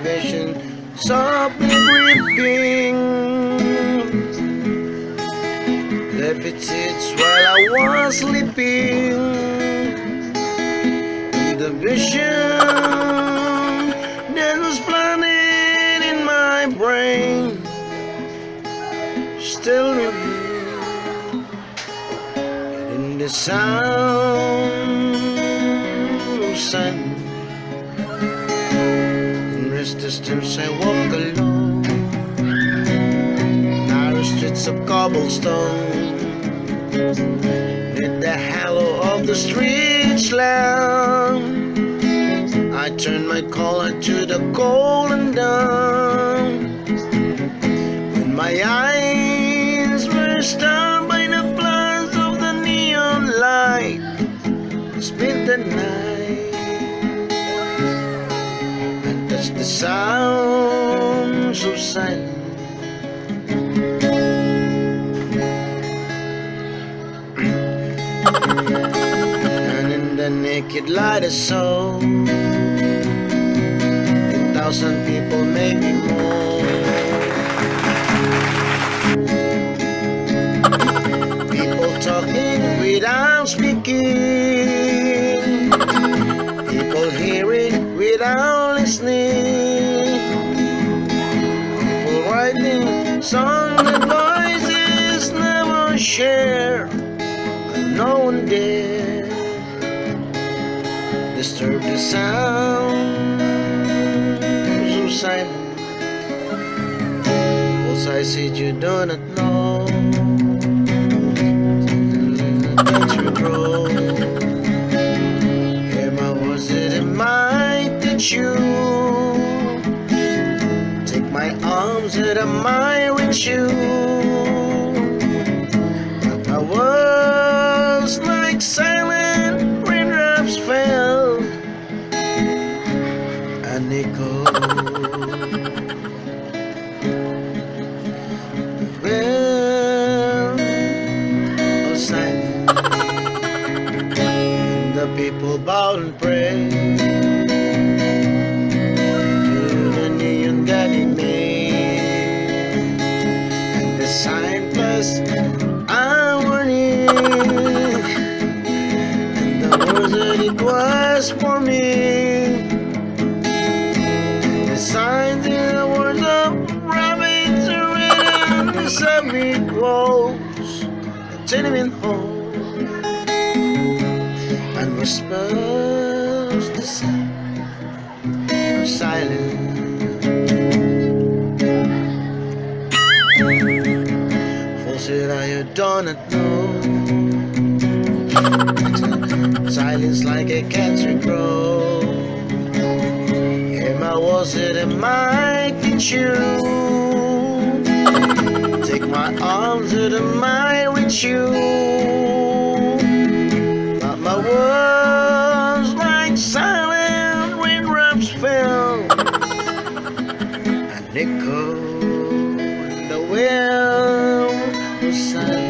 vision softly creeping. Left its seeds while I was sleeping. The vision that was planted in my brain still remains. In the sound of silence, in restless distance I walk alone, narrow streets of cobblestone, neath the halo of the street's lamp. I turn my collar to the cold and dawn. When my eyes were stunned by the flash of the neon light, I spent the night and touched the sounds of silence. And in the naked light I saw 10,000 people, maybe more. People talking without speaking, people hearing without listening, people writing songs that voices never share, and no one dare disturb the sound of silence. False I said you do not know that you grow. Am I was it am I that you take my arms that am I with you? But I was like silent raindrops fell, an echo. Well, of silence, and the people bowed and prayed to the neon that he made, and the sign plus our warning, and the words that it was for me. Signs in the words of rabbits are written on the subway walls, a tenement hall, and whispers the sound of silence. False that I do not know, silence like a cancer grow. Was it am I that you take my arms that am I with you? But my words like silent raindrops fell, an echo in the well of silence.